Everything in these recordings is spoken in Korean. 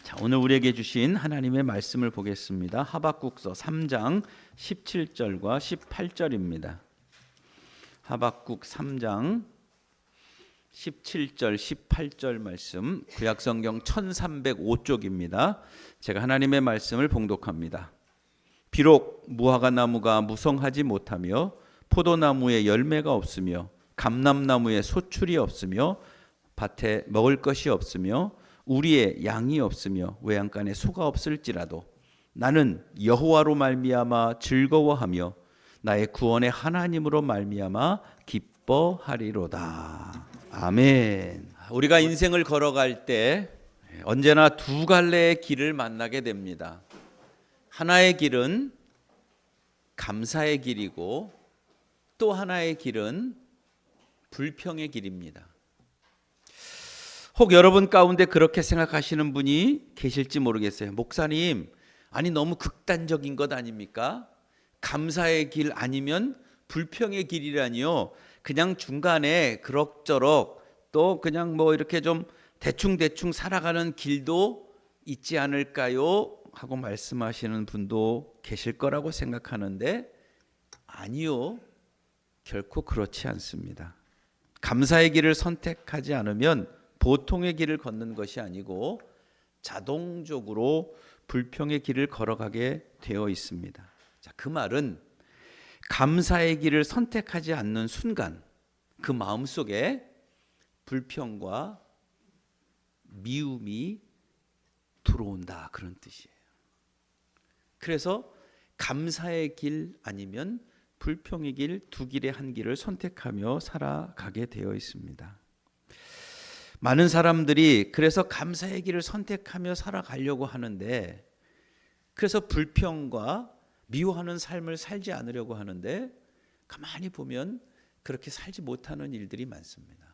자, 오늘 우리에게 주신 하나님의 말씀을 보겠습니다. 하박국서 3장 17절과 18절입니다. 하박국 3장 17절 18절 말씀, 구약성경 1305쪽입니다. 제가 하나님의 말씀을 봉독합니다. 비록 무화과 나무가 무성하지 못하며 포도나무에 열매가 없으며 감람나무에 소출이 없으며 밭에 먹을 것이 없으며 우리의 양이 없으며 외양간에 소가 없을지라도 나는 여호와로 말미암아 즐거워하며 나의 구원의 하나님으로 말미암아 기뻐하리로다. 아멘. 우리가 인생을 걸어갈 때 언제나 두 갈래의 길을 만나게 됩니다. 하나의 길은 감사의 길이고 또 하나의 길은 불평의 길입니다. 혹 여러분 가운데 그렇게 생각하시는 분이 계실지 모르겠어요. 목사님, 아니 너무 극단적인 것 아닙니까? 감사의 길 아니면 불평의 길이라니요. 그냥 중간에 그럭저럭 또 그냥 뭐 이렇게 좀 대충대충 살아가는 길도 있지 않을까요? 하고 말씀하시는 분도 계실 거라고 생각하는데 아니요. 결코 그렇지 않습니다. 감사의 길을 선택하지 않으면 보통의 길을 걷는 것이 아니고 자동적으로 불평의 길을 걸어가게 되어 있습니다. 자, 그 말은 감사의 길을 선택하지 않는 순간 그 마음속에 불평과 미움이 들어온다, 그런 뜻이에요. 그래서 감사의 길 아니면 불평의 길, 두 길의 한 길을 선택하며 살아가게 되어 있습니다. 많은 사람들이 그래서 감사의 길을 선택하며 살아가려고 하는데, 그래서 불평과 미워하는 삶을 살지 않으려고 하는데 가만히 보면 그렇게 살지 못하는 일들이 많습니다.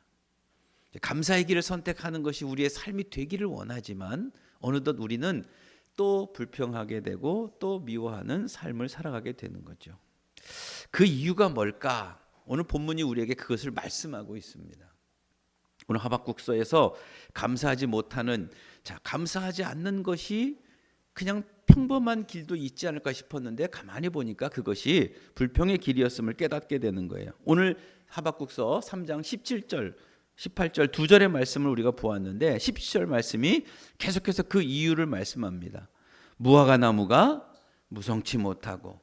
감사의 길을 선택하는 것이 우리의 삶이 되기를 원하지만 어느덧 우리는 또 불평하게 되고 또 미워하는 삶을 살아가게 되는 거죠. 그 이유가 뭘까? 오늘 본문이 우리에게 그것을 말씀하고 있습니다. 오늘 하박국서에서 감사하지 못하는, 감사하지 않는 것이 그냥 평범한 길도 있지 않을까 싶었는데 가만히 보니까 그것이 불평의 길이었음을 깨닫게 되는 거예요. 오늘 하박국서 3장 17절 18절 두 절의 말씀을 우리가 보았는데 17절 말씀이 계속해서 그 이유를 말씀합니다. 무화과 나무가 무성치 못하고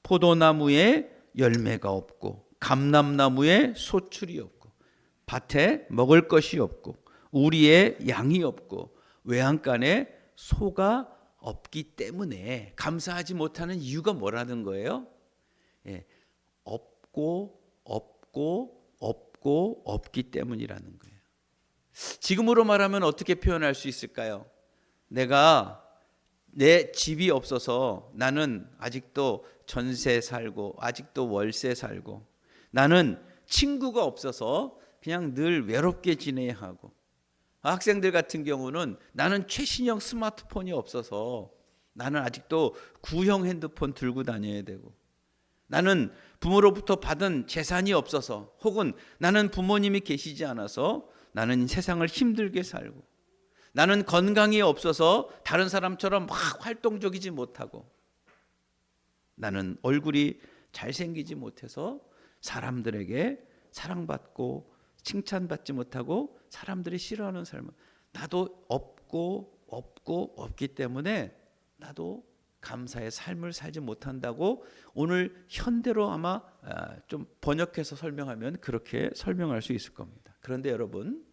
포도나무에 열매가 없고 감람나무에 소출이 없고 밭에 먹을 것이 없고 우리의 양이 없고 외양간에 소가 없기 때문에 감사하지 못하는 이유가 뭐라는 거예요? 없기 때문이라는 거예요. 지금으로 말하면 어떻게 표현할 수 있을까요? 내 집이 없어서 나는 아직도 전세 살고 아직도 월세 살고, 나는 친구가 없어서 그냥 늘 외롭게 지내야 하고, 학생들 같은 경우는 나는 최신형 스마트폰이 없어서 나는 아직도 구형 핸드폰 들고 다녀야 되고, 나는 부모로부터 받은 재산이 없어서, 혹은 나는 부모님이 계시지 않아서 나는 세상을 힘들게 살고, 나는 건강이 없어서 다른 사람처럼 막 활동적이지 못하고, 나는 얼굴이 잘생기지 못해서 사람들에게 사랑받고 칭찬받지 못하고 사람들이 싫어하는 삶을, 나도 없기 때문에 나도 감사의 삶을 살지 못한다고 오늘 현대로 아마 좀 번역해서 설명하면 그렇게 설명할 수 있을 겁니다. 그런데 여러분,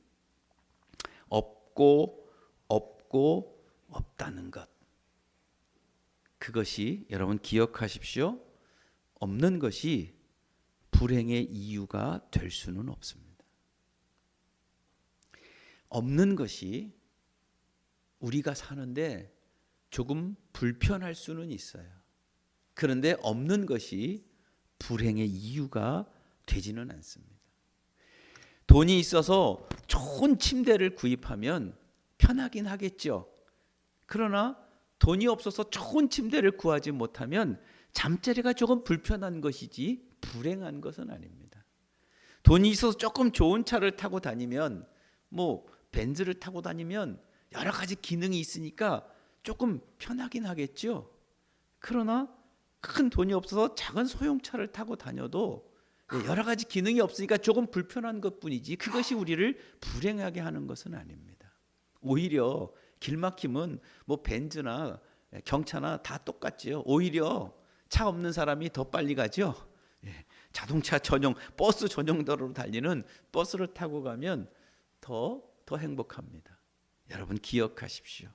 없다는 것, 그것이 여러분 기억하십시오. 없는 것이 불행의 이유가 될 수는 없습니다. 없는 것이 우리가 사는데 조금 불편할 수는 있어요. 그런데 없는 것이 불행의 이유가 되지는 않습니다. 돈이 있어서 좋은 침대를 구입하면 편하긴 하겠죠. 그러나 돈이 없어서 좋은 침대를 구하지 못하면 잠자리가 조금 불편한 것이지 불행한 것은 아닙니다. 돈이 있어서 조금 좋은 차를 타고 다니면, 벤츠를 타고 다니면 여러 가지 기능이 있으니까 조금 편하긴 하겠죠. 그러나 큰 돈이 없어서 작은 소형차를 타고 다녀도 여러 가지 기능이 없으니까 조금 불편한 것뿐이지 그것이 우리를 불행하게 하는 것은 아닙니다. 오히려 길 막히면 뭐 벤츠나 경차나 다 똑같지요. 오히려 차 없는 사람이 더 빨리 가죠. 자동차 전용, 버스 전용 도로로 달리는 버스를 타고 가면 더 행복합니다. 여러분 기억하십시오.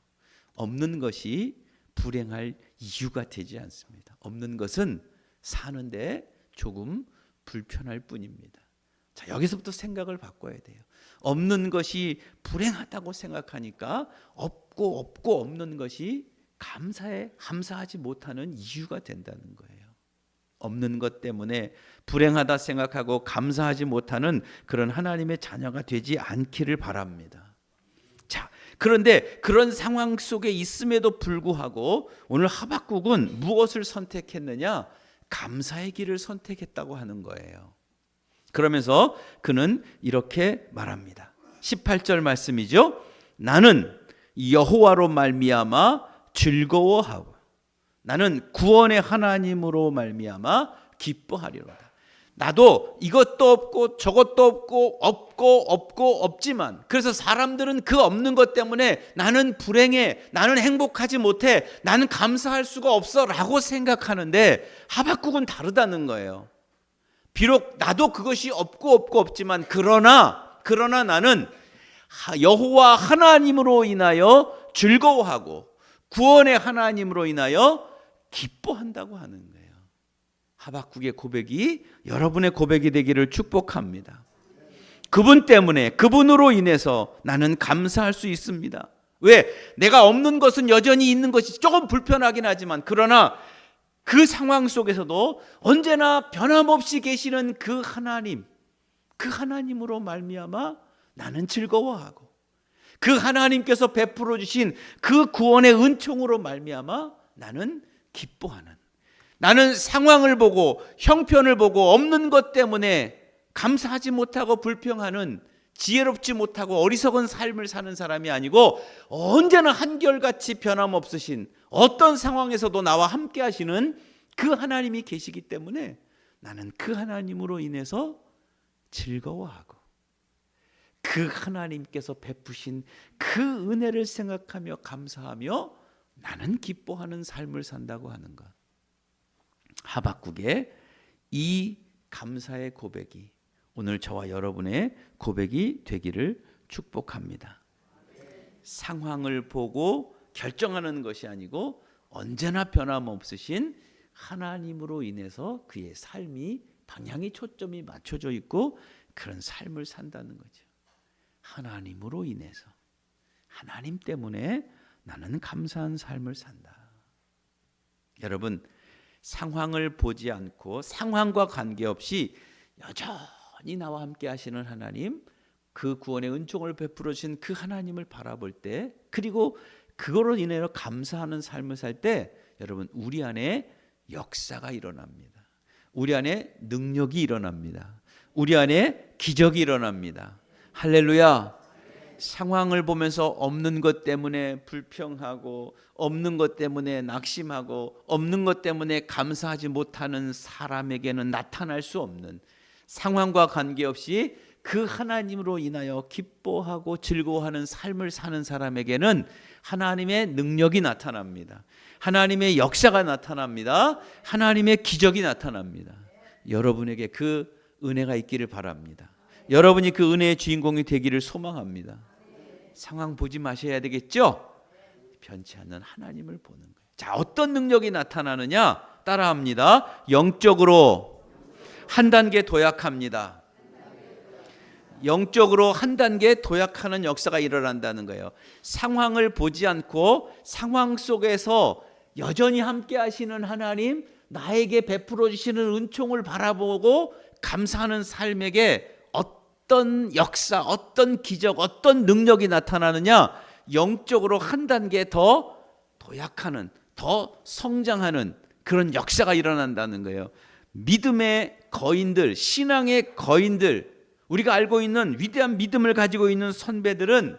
없는 것이 불행할 이유가 되지 않습니다. 없는 것은 사는데 조금 불편할 뿐입니다. 자, 여기서부터 생각을 바꿔야 돼요. 없는 것이 불행하다고 생각하니까 없고 없는 것이 감사하지 못하는 이유가 된다는 거예요. 없는 것 때문에 불행하다 생각하고 감사하지 못하는 그런 하나님의 자녀가 되지 않기를 바랍니다. 자, 그런데 그런 상황 속에 있음에도 불구하고 오늘 하박국은 무엇을 선택했느냐? 감사의 길을 선택했다고 하는 거예요. 그러면서 그는 이렇게 말합니다. 18절 말씀이죠. 나는 여호와로 말미암아 즐거워하고 나는 구원의 하나님으로 말미암아 기뻐하리로다. 나도 이것도 없고 저것도 없고 없지만 그래서 사람들은 그 없는 것 때문에 나는 불행해, 나는 행복하지 못해, 나는 감사할 수가 없어 라고 생각하는데 하박국은 다르다는 거예요. 비록 나도 그것이 없지만 그러나 나는 여호와 하나님으로 인하여 즐거워하고 구원의 하나님으로 인하여 기뻐한다고 하는 거예요. 하박국의 고백이 여러분의 고백이 되기를 축복합니다. 그분 때문에, 그분으로 인해서 나는 감사할 수 있습니다. 왜? 내가 없는 것은 여전히 있는 것이 조금 불편하긴 하지만 그러나 그 상황 속에서도 언제나 변함없이 계시는 그 하나님, 그 하나님으로 말미암아 나는 즐거워하고 그 하나님께서 베풀어 주신 그 구원의 은총으로 말미암아 나는 기뻐하는, 나는 상황을 보고 형편을 보고 없는 것 때문에 감사하지 못하고 불평하는 지혜롭지 못하고 어리석은 삶을 사는 사람이 아니고 언제나 한결같이 변함없으신 어떤 상황에서도 나와 함께 하시는 그 하나님이 계시기 때문에 나는 그 하나님으로 인해서 즐거워하고 그 하나님께서 베푸신 그 은혜를 생각하며 감사하며 나는 기뻐하는 삶을 산다고 하는 것. 하박국의 이 감사의 고백이 오늘 저와 여러분의 고백이 되기를 축복합니다. 상황을 보고 결정하는 것이 아니고 언제나 변함없으신 하나님으로 인해서 그의 삶이 방향이 초점이 맞춰져 있고 그런 삶을 산다는 거죠. 하나님으로 인해서, 하나님 때문에 나는 감사한 삶을 산다. 여러분, 상황을 보지 않고 상황과 관계없이 여전히 나와 함께 하시는 하나님, 그 구원의 은총을 베풀어 주신 그 하나님을 바라볼 때, 그리고 그거로 인해서 감사하는 삶을 살 때 여러분 우리 안에 역사가 일어납니다. 우리 안에 능력이 일어납니다. 우리 안에 기적이 일어납니다. 할렐루야. 상황을 보면서 없는 것 때문에 불평하고 없는 것 때문에 낙심하고 없는 것 때문에 감사하지 못하는 사람에게는 나타날 수 없는, 상황과 관계없이 그 하나님으로 인하여 기뻐하고 즐거워하는 삶을 사는 사람에게는 하나님의 능력이 나타납니다. 하나님의 역사가 나타납니다. 하나님의 기적이 나타납니다. 여러분에게 그 은혜가 있기를 바랍니다. 여러분이 그 은혜의 주인공이 되기를 소망합니다. 상황 보지 마셔야 되겠죠? 변치 않는 하나님을 보는 거예요. 자, 어떤 능력이 나타나느냐? 따라합니다. 영적으로 한 단계 도약합니다. 영적으로 한 단계 도약하는 역사가 일어난다는 거예요. 상황을 보지 않고 상황 속에서 여전히 함께 하시는 하나님, 나에게 베풀어 주시는 은총을 바라보고 감사하는 삶에게 어떤 역사, 어떤 기적, 어떤 능력이 나타나느냐? 영적으로 한 단계 더 도약하는, 더 성장하는 그런 역사가 일어난다는 거예요. 믿음의 거인들, 신앙의 거인들, 우리가 알고 있는 위대한 믿음을 가지고 있는 선배들은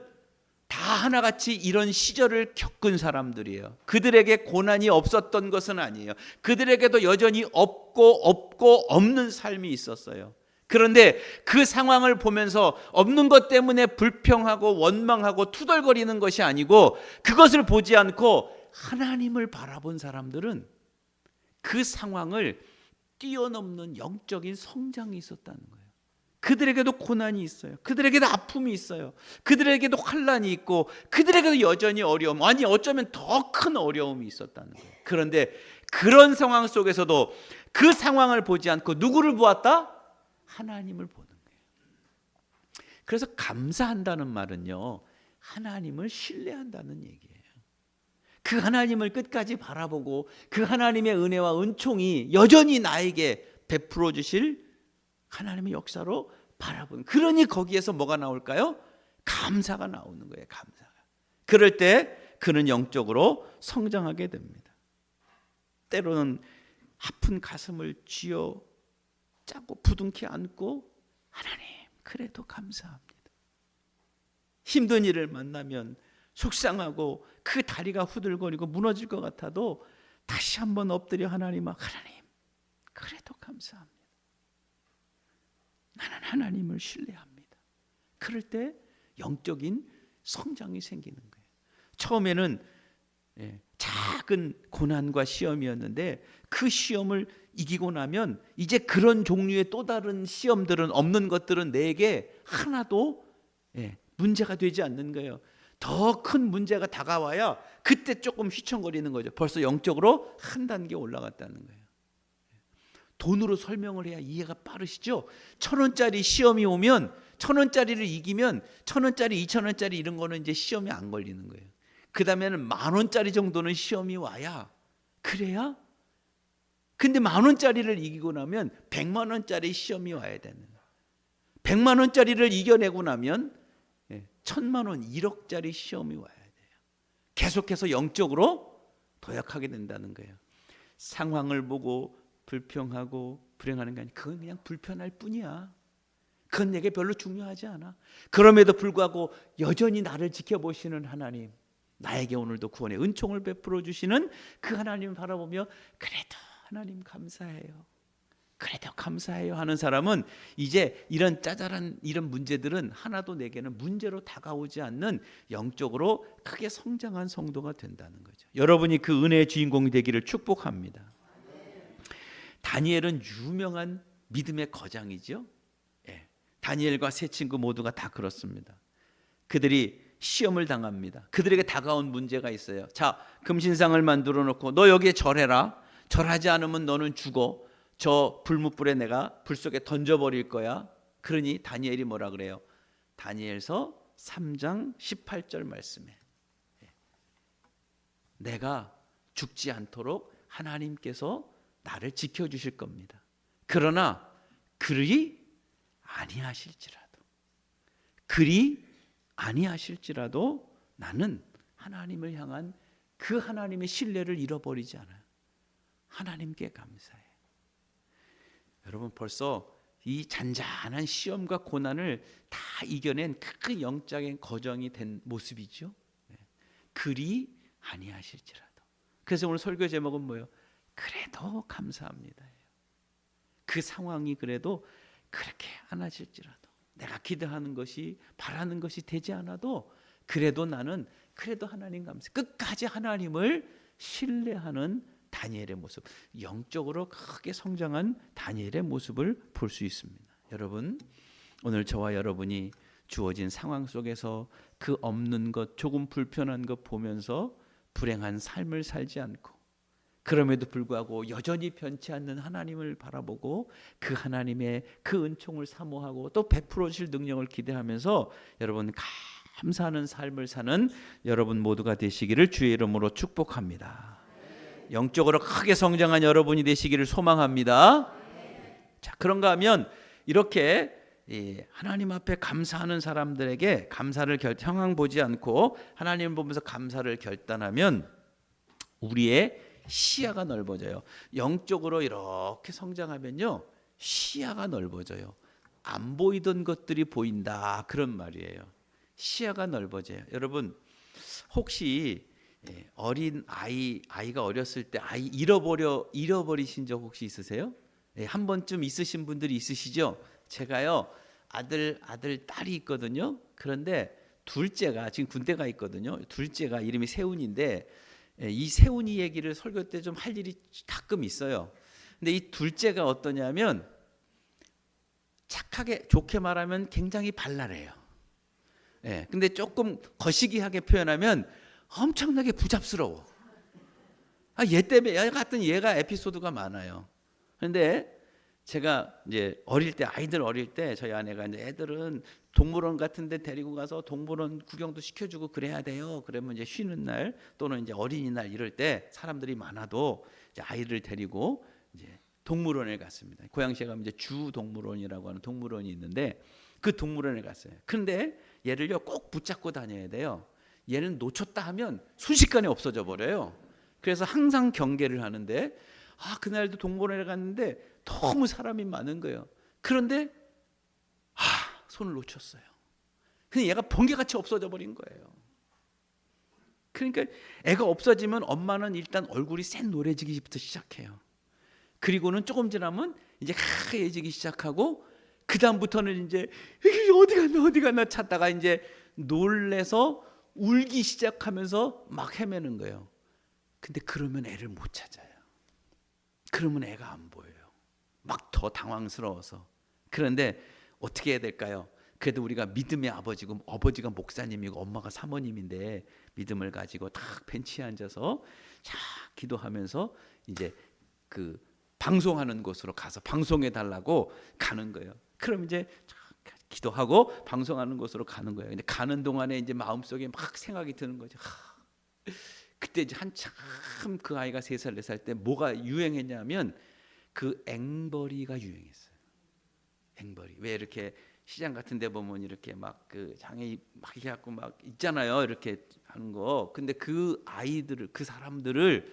다 하나같이 이런 시절을 겪은 사람들이에요. 그들에게 고난이 없었던 것은 아니에요. 그들에게도 여전히 없고 없는 삶이 있었어요. 그런데 그 상황을 보면서 없는 것 때문에 불평하고 원망하고 투덜거리는 것이 아니고, 그것을 보지 않고 하나님을 바라본 사람들은 그 상황을 뛰어넘는 영적인 성장이 있었다는 거예요. 그들에게도 고난이 있어요. 그들에게도 아픔이 있어요. 그들에게도 환난이 있고, 그들에게도 여전히 어려움, 아니 어쩌면 더 큰 어려움이 있었다는 거예요. 그런데 그런 상황 속에서도 그 상황을 보지 않고 누구를 보았다? 하나님을 보는 거예요. 그래서 감사한다는 말은요, 하나님을 신뢰한다는 얘기예요. 그 하나님을 끝까지 바라보고 그 하나님의 은혜와 은총이 여전히 나에게 베풀어 주실 하나님의 역사로 바라보는, 그러니 거기에서 뭐가 나올까요? 감사가 나오는 거예요. 감사가. 그럴 때 그는 영적으로 성장하게 됩니다. 때로는 아픈 가슴을 쥐어 짜고 부둥켜 안고, 하나님 그래도 감사합니다. 힘든 일을 만나면 속상하고 그 다리가 후들거리고 무너질 것 같아도 다시 한번 엎드려 하나님 그래도 감사합니다. 나는 하나님을 신뢰합니다. 그럴 때 영적인 성장이 생기는 거예요. 처음에는 작은 고난과 시험이었는데 그 시험을 이기고 나면 이제 그런 종류의 또 다른 시험들은, 없는 것들은 내게 하나도 문제가 되지 않는 거예요. 더 큰 문제가 다가와야 그때 조금 휘청거리는 거죠. 벌써 영적으로 한 단계 올라갔다는 거예요. 돈으로 설명을 해야 이해가 빠르시죠? 1,000원짜리 시험이 오면, 1,000원짜리를 이기면 1,000원짜리, 2,000원짜리 이런 거는 이제 시험이 안 걸리는 거예요. 그 다음에는 10,000원짜리 정도는 시험이 와야, 그래야. 근데 10,000원짜리를 이기고 나면 1,000,000원짜리 시험이 와야 되는 거예요. 1,000,000원짜리를 이겨내고 나면 1,000,000원, 1억짜리 시험이 와야 돼요. 계속해서 영적으로 도약하게 된다는 거예요. 상황을 보고 불평하고 불행하는 게 아니라 그건 그냥 불편할 뿐이야. 그건 내게 별로 중요하지 않아. 그럼에도 불구하고 여전히 나를 지켜보시는 하나님, 나에게 오늘도 구원의 은총을 베풀어 주시는 그 하나님을 바라보며 그래도 하나님 감사해요, 그래도 감사해요 하는 사람은 이제 이런 짜잘한 이런 문제들은 하나도 내게는 문제로 다가오지 않는 영적으로 크게 성장한 성도가 된다는 거죠. 여러분이 그 은혜의 주인공이 되기를 축복합니다. 다니엘은 유명한 믿음의 거장이죠. 다니엘과 세 친구 모두가 다 그렇습니다. 그들이 시험을 당합니다. 그들에게 다가온 문제가 있어요. 자, 금신상을 만들어 놓고 너 여기에 절해라. 절하지 않으면 너는 죽어. 저 불뭇불에 내가 불 속에 던져버릴 거야. 그러니 다니엘이 뭐라 그래요? 다니엘서 3장 18절 말씀에 내가 죽지 않도록 하나님께서 나를 지켜주실 겁니다. 그러나 그리 아니하실지라도 나는 하나님을 향한 그 하나님의 신뢰를 잃어버리지 않아요. 하나님께 감사해. 여러분, 벌써 이 잔잔한 시험과 고난을 다 이겨낸 그 영적인 거정이 된 모습이죠. 그리 아니하실지라도. 그래서 오늘 설교 제목은 뭐예요? 그래도 감사합니다. 그 상황이 그래도 그렇게 안 하실지라도, 내가 기도하는 것이 바라는 것이 되지 않아도 그래도 나는 그래도 하나님 감사, 끝까지 하나님을 신뢰하는 다니엘의 모습, 영적으로 크게 성장한 다니엘의 모습을 볼 수 있습니다. 여러분, 오늘 저와 여러분이 주어진 상황 속에서 그 없는 것, 조금 불편한 것 보면서 불행한 삶을 살지 않고, 그럼에도 불구하고 여전히 변치 않는 하나님을 바라보고 그 하나님의 그 은총을 사모하고 또 베풀어 주실 능력을 기대하면서 여러분 감사하는 삶을 사는 여러분 모두가 되시기를 주의 이름으로 축복합니다. 영적으로 크게 성장한 여러분이 되시기를 소망합니다. 자, 그런가 하면 이렇게 하나님 앞에 감사하는 사람들에게 감사를 상황 보지 않고 하나님을 보면서 감사를 결단하면 우리의 시야가 넓어져요. 영적으로 이렇게 성장하면요, 시야가 넓어져요. 안 보이던 것들이 보인다, 그런 말이에요. 시야가 넓어져요. 여러분 혹시 어린 아이가 어렸을 때 아이 잃어버리신 적 혹시 있으세요? 한 번쯤 있으신 분들이 있으시죠? 제가요 아들 딸이 있거든요. 그런데 둘째가 지금 군대 가 있거든요. 둘째가 이름이 세훈인데 이 세훈이 얘기를 설교 때 좀 할 일이 가끔 있어요. 근데 이 둘째가 어떠냐면 착하게 좋게 말하면 굉장히 발랄해요. 근데 조금 거시기하게 표현하면 엄청나게 부잡스러워. 얘 때문에 얘가 에피소드가 많아요. 그런데 제가 이제 아이들 어릴 때 저희 아내가 이제 애들은 동물원 같은 데 데리고 가서 동물원 구경도 시켜주고 그래야 돼요. 그러면 이제 쉬는 날 또는 이제 어린이날 이럴 때 사람들이 많아도 이제 아이를 데리고 이제 동물원에 갔습니다. 고양시에 가면 이제 주동물원이라고 하는 동물원이 있는데 그 동물원에 갔어요. 그런데 얘를요 꼭 붙잡고 다녀야 돼요. 얘는 놓쳤다 하면 순식간에 없어져 버려요. 그래서 항상 경계를 하는데 그날도 동물원에 갔는데 너무 사람이 많은 거예요. 그런데 손을 놓쳤어요. 그냥 얘가 번개같이 없어져 버린 거예요. 그러니까 애가 없어지면 엄마는 일단 얼굴이 샛노래지기부터 시작해요. 그리고는 조금 지나면 이제 하얘지기 시작하고 그 다음부터는 이제 어디 갔나 찾다가 이제 놀래서 울기 시작하면서 막 헤매는 거예요. 근데 그러면 애를 못 찾아요. 그러면 애가 안 보여요. 막 더 당황스러워서. 그런데 어떻게 해야 될까요? 그래도 우리가 믿음의 아버지고 아버지가 목사님이고 엄마가 사모님인데 믿음을 가지고 딱 벤치에 앉아서 자 기도하면서 이제 그 방송하는 곳으로 가서 방송해 달라고 가는 거예요. 그럼 이제 기도하고 방송하는 곳으로 가는 거예요. 근데 가는 동안에 이제 마음속에 막 생각이 드는 거죠. 그때 이제 한참 그 아이가 3살 4살 때 뭐가 유행했냐면 그 앵벌이가 유행했어요. 앵벌이. 왜 이렇게 시장 같은 데 보면 이렇게 막 그 장애 막 이렇게 갖고 막 있잖아요. 이렇게 하는 거. 근데 그 아이들을 그 사람들을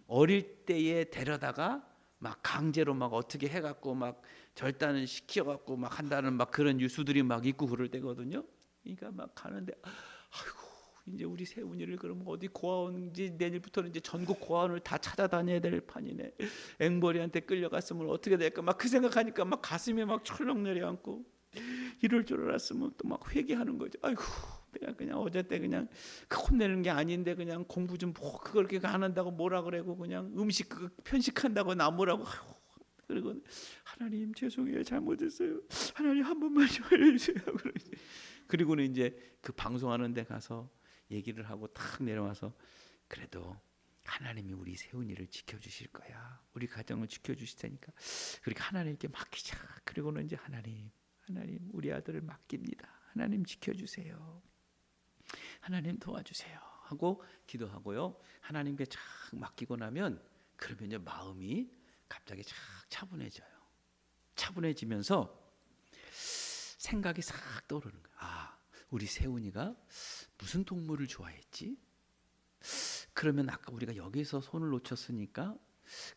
어릴 때에 데려다가 막 강제로 막 어떻게 해 갖고 막 절단을 시켜 갖고 막 한다는 막 그런 뉴스들이 막 있고 그럴 때거든요. 그러니까 막 가는데 아이고 이제 우리 세훈이를 그럼 어디 고아원인지 내일부터는 이제 전국 고아원을 다 찾아다녀야 될 판이네. 앵벌이한테 끌려갔으면 어떻게 될까 막 그 생각하니까 막 가슴이 막 철렁 내려앉고 이럴 줄 알았으면 또 막 회개하는 거죠. 아이고 그냥 어제 때 그냥 혼내는 게 아닌데 그냥 공부 좀 뭐 그걸 그렇게 안 한다고 뭐라 그래고 그냥 음식 편식한다고 나무라고. 그리고 하나님 죄송해요 잘못했어요. 하나님 한 번만 좀 해주세요. 그리고는 이제 그 방송하는 데 가서 얘기를 하고 탁 내려와서 그래도 하나님이 우리 세훈이를 지켜주실 거야. 우리 가정을 지켜주실 테니까. 그렇게 하나님께 맡기자. 그리고는 이제 하나님 우리 아들을 맡깁니다. 하나님 지켜주세요. 하나님 도와주세요. 하고 기도하고요. 하나님께 착 맡기고 나면 그러면 이제 마음이 갑자기 착 차분해져요. 차분해지면서 생각이 싹 떠오르는 거예요. 우리 세훈이가 무슨 동물을 좋아했지? 그러면 아까 우리가 여기서 손을 놓쳤으니까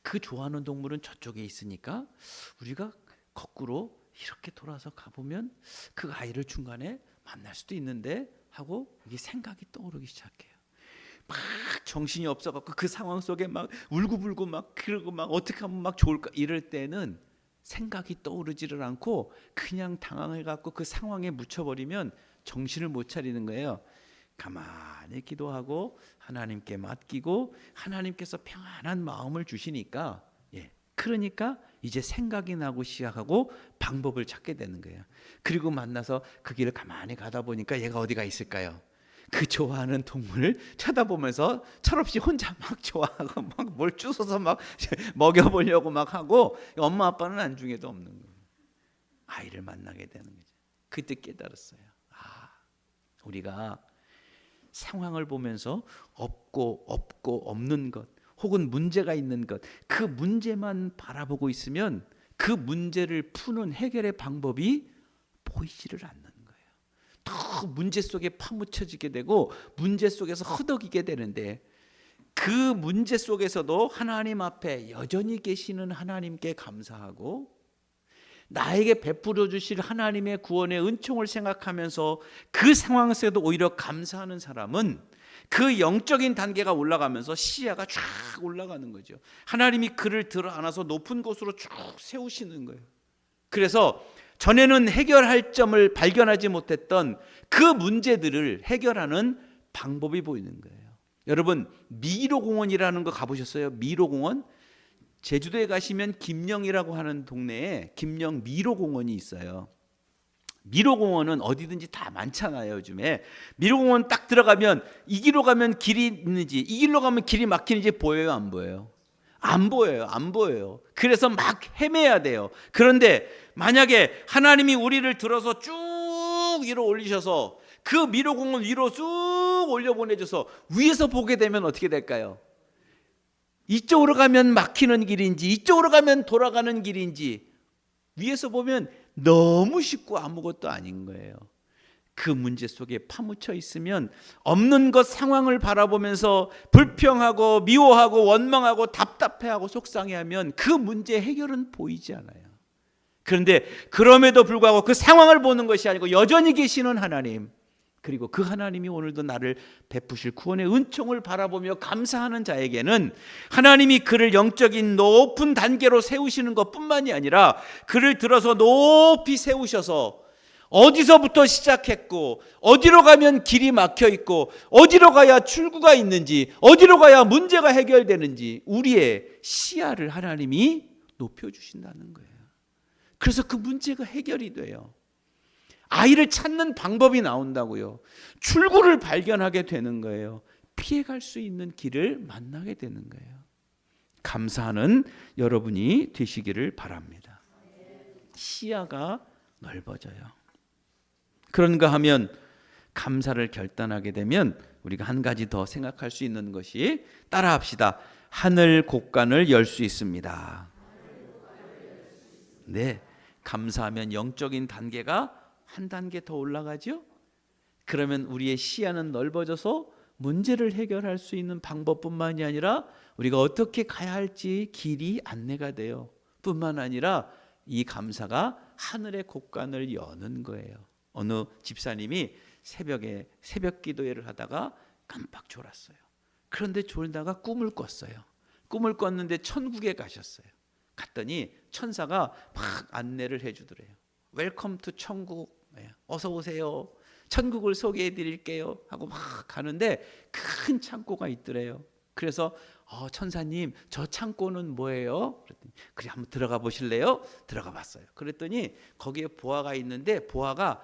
그 좋아하는 동물은 저쪽에 있으니까 우리가 거꾸로 이렇게 돌아서 가보면 그 아이를 중간에 만날 수도 있는데 하고 이게 생각이 떠오르기 시작해요. 막 정신이 없어갖고 그 상황 속에 막 울고불고 막 그러고 막 어떻게 하면 막 좋을까 이럴 때는 생각이 떠오르지를 않고 그냥 당황해갖고 그 상황에 묻혀버리면 정신을 못 차리는 거예요. 가만히 기도하고 하나님께 맡기고 하나님께서 평안한 마음을 주시니까 그러니까 이제 생각이 나고 시작하고 방법을 찾게 되는 거예요. 그리고 만나서 그 길을 가만히 가다 보니까 얘가 어디가 있을까요? 그 좋아하는 동물을 쳐다보면서 철없이 혼자 막 좋아하고 막 뭘 주워서 막 먹여보려고 막 하고 엄마 아빠는 안중에도 없는 거예요. 아이를 만나게 되는 거죠. 그때 깨달았어요. 우리가 상황을 보면서 없고 없는 것 혹은 문제가 있는 것 그 문제만 바라보고 있으면 그 문제를 푸는 해결의 방법이 보이지를 않는 거예요. 더 문제 속에 파묻혀지게 되고 문제 속에서 허덕이게 되는데 그 문제 속에서도 하나님 앞에 여전히 계시는 하나님께 감사하고 나에게 베풀어 주실 하나님의 구원의 은총을 생각하면서 그 상황 속에도 오히려 감사하는 사람은 그 영적인 단계가 올라가면서 시야가 쫙 올라가는 거죠. 하나님이 그를 들어 안아서 높은 곳으로 쭉 세우시는 거예요. 그래서 전에는 해결할 점을 발견하지 못했던 그 문제들을 해결하는 방법이 보이는 거예요. 여러분, 미로공원이라는 거 가보셨어요? 미로공원? 제주도에 가시면 김영이라고 하는 동네에 김영 미로공원이 있어요. 미로공원은 어디든지 다 많잖아요. 요즘에 미로공원 딱 들어가면 이 길로 가면 길이 있는지, 이 길로 가면 길이 막히는지 보여요, 안 보여요? 안 보여요, 안 보여요. 그래서 막 헤매야 돼요. 그런데 만약에 하나님이 우리를 들어서 쭉 위로 올리셔서 그 미로공원 위로 쭉 올려보내줘서 위에서 보게 되면 어떻게 될까요? 이쪽으로 가면 막히는 길인지 이쪽으로 가면 돌아가는 길인지 위에서 보면 너무 쉽고 아무것도 아닌 거예요. 그 문제 속에 파묻혀 있으면 없는 것 상황을 바라보면서 불평하고 미워하고 원망하고 답답해하고 속상해하면 그 문제 해결은 보이지 않아요. 그런데 그럼에도 불구하고 그 상황을 보는 것이 아니고 여전히 계시는 하나님, 그리고 그 하나님이 오늘도 나를 베푸실 구원의 은총을 바라보며 감사하는 자에게는 하나님이 그를 영적인 높은 단계로 세우시는 것뿐만이 아니라 그를 들어서 높이 세우셔서 어디서부터 시작했고 어디로 가면 길이 막혀 있고 어디로 가야 출구가 있는지 어디로 가야 문제가 해결되는지 우리의 시야를 하나님이 높여주신다는 거예요. 그래서 그 문제가 해결이 돼요. 아이를 찾는 방법이 나온다고요. 출구를 발견하게 되는 거예요. 피해갈 수 있는 길을 만나게 되는 거예요. 감사하는 여러분이 되시기를 바랍니다. 시야가 넓어져요. 그런가 하면 감사를 결단하게 되면 우리가 한 가지 더 생각할 수 있는 것이, 따라합시다. 하늘 곳간을 열 수 있습니다. 네, 감사하면 영적인 단계가 한 단계 더 올라가죠. 그러면 우리의 시야는 넓어져서 문제를 해결할 수 있는 방법뿐만이 아니라 우리가 어떻게 가야 할지 길이 안내가 돼요. 뿐만 아니라 이 감사가 하늘의 곳간을 여는 거예요. 어느 집사님이 새벽에 새벽 기도회를 하다가 깜빡 졸았어요. 그런데 졸다가 꿈을 꿨어요. 꿈을 꿨는데 천국에 가셨어요. 갔더니 천사가 막 안내를 해주더래요. 웰컴 투 천국, 어서 오세요, 천국을 소개해 드릴게요 하고 막 가는데 큰 창고가 있더래요. 그래서 천사님, 저 창고는 뭐예요? 그랬더니 그래, 한번 들어가 보실래요? 들어가 봤어요. 그랬더니 거기에 보화가 있는데 보화가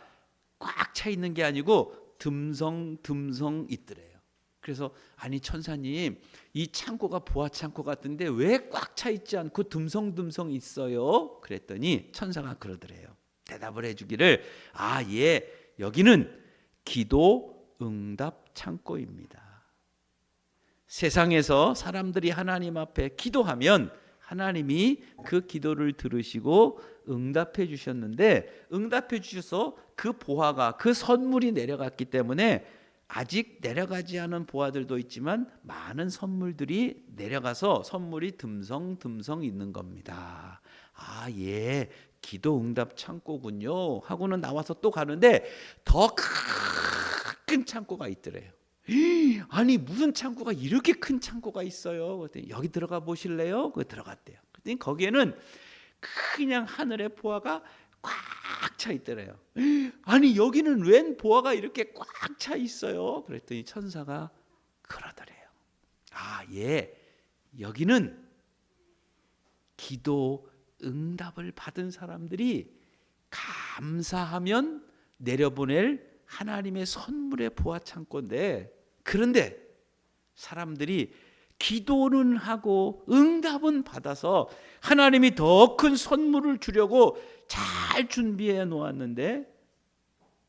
꽉 차 있는 게 아니고 듬성듬성 있더래요. 그래서 아니 천사님, 이 창고가 보화 창고 같은데 왜 꽉 차 있지 않고 듬성듬성 있어요? 그랬더니 천사가 그러더래요. 대답을 해주기를, 예, 여기는 기도 응답 창고입니다. 세상에서 사람들이 하나님 앞에 기도하면 하나님이 그 기도를 들으시고 응답해 주셨는데, 응답해 주셔서 그 보화가, 그 선물이 내려갔기 때문에 아직 내려가지 않은 보화들도 있지만 많은 선물들이 내려가서 선물이 듬성듬성 있는 겁니다. 예, 기도 응답 창고군요 하고는 나와서 또 가는데 더 큰 창고가 있더래요. 아니 무슨 창고가 이렇게 큰 창고가 있어요? 그랬더니 여기 들어가 보실래요? 들어갔대요. 그랬더니 거기에는 그냥 하늘의 보화가 꽉 차 있더래요. 아니 여기는 웬 보화가 이렇게 꽉 차 있어요? 그랬더니 천사가 그러더래요. 예, 여기는 기도 응답을 받은 사람들이 감사하면 내려보낼 하나님의 선물의 보화 창고인데, 그런데 사람들이 기도는 하고 응답은 받아서 하나님이 더 큰 선물을 주려고 잘 준비해 놓았는데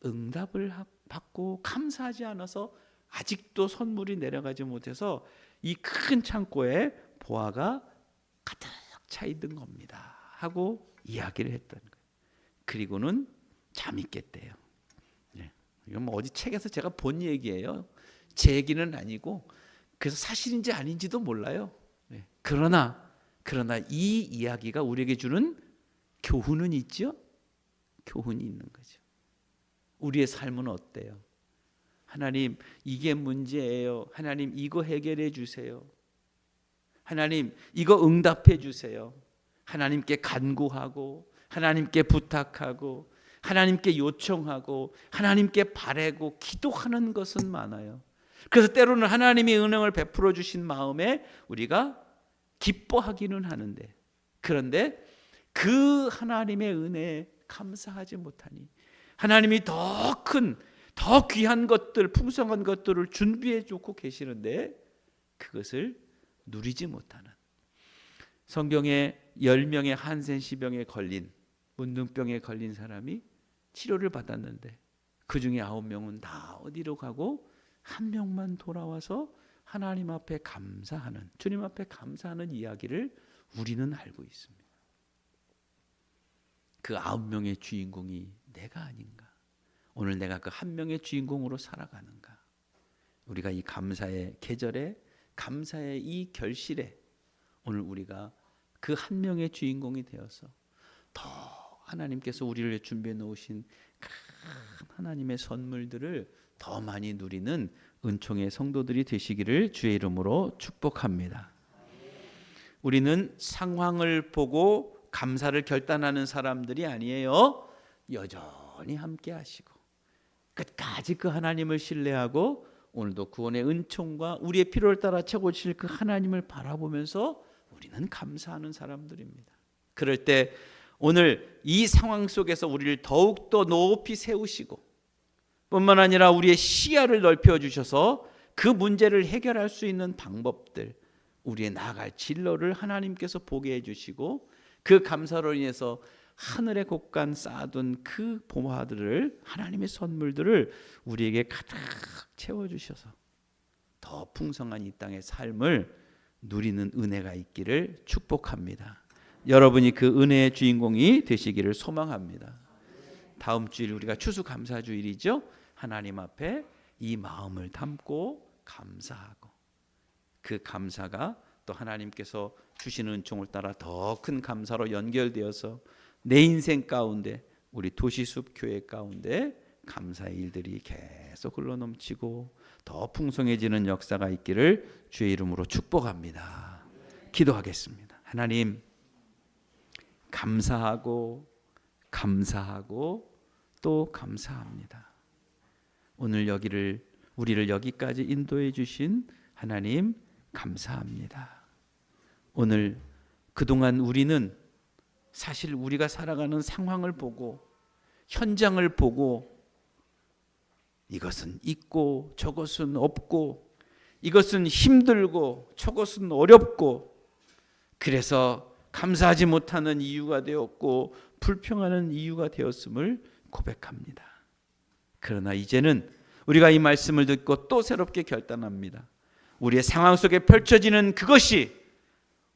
응답을 받고 감사하지 않아서 아직도 선물이 내려가지 못해서 이 큰 창고에 보화가 가득 차 있는 겁니다 하고 이야기를 했던 거예요. 그리고는 잠이 깼대요. 이건 뭐 어디 책에서 제가 본 얘기예요. 제 얘기는 아니고, 그래서 사실인지 아닌지도 몰라요. 그러나 이 이야기가 우리에게 주는 교훈은 있죠? 교훈이 있는 거죠. 우리의 삶은 어때요? 하나님, 이게 문제예요. 하나님, 이거 해결해 주세요. 하나님, 이거 응답해 주세요. 하나님께 간구하고, 하나님께 부탁하고, 하나님께 요청하고, 하나님께 바라고 기도하는 것은 많아요. 그래서 때로는 하나님이 은총을 베풀어 주신 마음에 우리가 기뻐하기는 하는데, 그런데 그 하나님의 은혜에 감사하지 못하니 하나님이 더 큰, 더 귀한 것들, 풍성한 것들을 준비해 주고 계시는데 그것을 누리지 못하는, 성경에 10명의 한센시병에 걸린, 문둥병에 걸린 사람이 치료를 받았는데 그 중에 9명은 다 어디로 가고 1명만 돌아와서 하나님 앞에 감사하는, 주님 앞에 감사하는 이야기를 우리는 알고 있습니다. 그 9명의 주인공이 내가 아닌가? 오늘 내가 그 1명의 주인공으로 살아가는가? 우리가 이 감사의 계절에, 감사의 이 결실에 오늘 우리가 그 1명의 주인공이 되어서 더 하나님께서 우리를 위해 준비해 놓으신 큰 하나님의 선물들을 더 많이 누리는 은총의 성도들이 되시기를 주의 이름으로 축복합니다. 우리는 상황을 보고 감사를 결단하는 사람들이 아니에요. 여전히 함께 하시고 끝까지 그 하나님을 신뢰하고 오늘도 구원의 은총과 우리의 필요를 따라 채워주실 그 하나님을 바라보면서 우리는 감사하는 사람들입니다. 그럴 때 오늘 이 상황 속에서 우리를 더욱더 높이 세우시고 뿐만 아니라 우리의 시야를 넓혀주셔서 그 문제를 해결할 수 있는 방법들, 우리의 나아갈 진로를 하나님께서 보게 해주시고 그 감사로 인해서 하늘의 곳간 쌓아둔 그 보화들을, 하나님의 선물들을 우리에게 가득 채워주셔서 더 풍성한 이 땅의 삶을 누리는 은혜가 있기를 축복합니다. 여러분이 그 은혜의 주인공이 되시기를 소망합니다. 다음 주일 우리가 추수감사주일이죠. 하나님 앞에 이 마음을 담고 감사하고 그 감사가 또 하나님께서 주시는 은총을 따라 더 큰 감사로 연결되어서 내 인생 가운데, 우리 도시숲 교회 가운데 감사의 일들이 계속 흘러넘치고 더 풍성해지는 역사가 있기를 주의 이름으로 축복합니다. 기도하겠습니다. 하나님, 감사하고 또 감사합니다. 오늘 우리를 여기까지 인도해 주신 하나님 감사합니다. 오늘 그동안 우리는 사실 우리가 살아가는 상황을 보고, 현장을 보고, 이것은 있고 저것은 없고, 이것은 힘들고 저것은 어렵고, 그래서 감사하지 못하는 이유가 되었고 불평하는 이유가 되었음을 고백합니다. 그러나 이제는 우리가 이 말씀을 듣고 또 새롭게 결단합니다. 우리의 상황 속에 펼쳐지는 그것이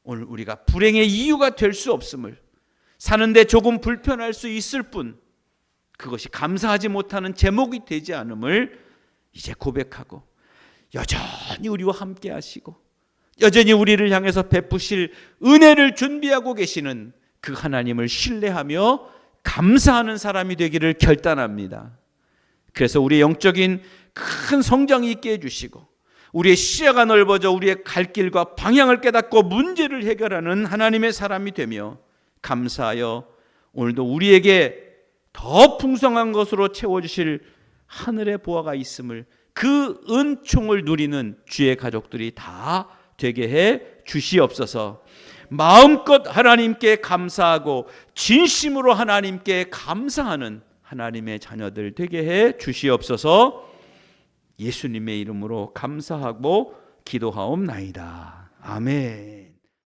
오늘 우리가 불행의 이유가 될 수 없음을, 사는데 조금 불편할 수 있을 뿐 그것이 감사하지 못하는 제목이 되지 않음을 이제 고백하고, 여전히 우리와 함께 하시고 여전히 우리를 향해서 베푸실 은혜를 준비하고 계시는 그 하나님을 신뢰하며 감사하는 사람이 되기를 결단합니다. 그래서 우리의 영적인 큰 성장이 있게 해주시고 우리의 시야가 넓어져 우리의 갈 길과 방향을 깨닫고 문제를 해결하는 하나님의 사람이 되며, 감사하여 오늘도 우리에게 더 풍성한 것으로 채워주실 하늘의 보화가 있음을, 그 은총을 누리는 주의 가족들이 다 되게 해 주시옵소서. 마음껏 하나님께 감사하고 진심으로 하나님께 감사하는 하나님의 자녀들 되게 해 주시옵소서. 예수님의 이름으로 감사하고 기도하옵나이다. 아멘.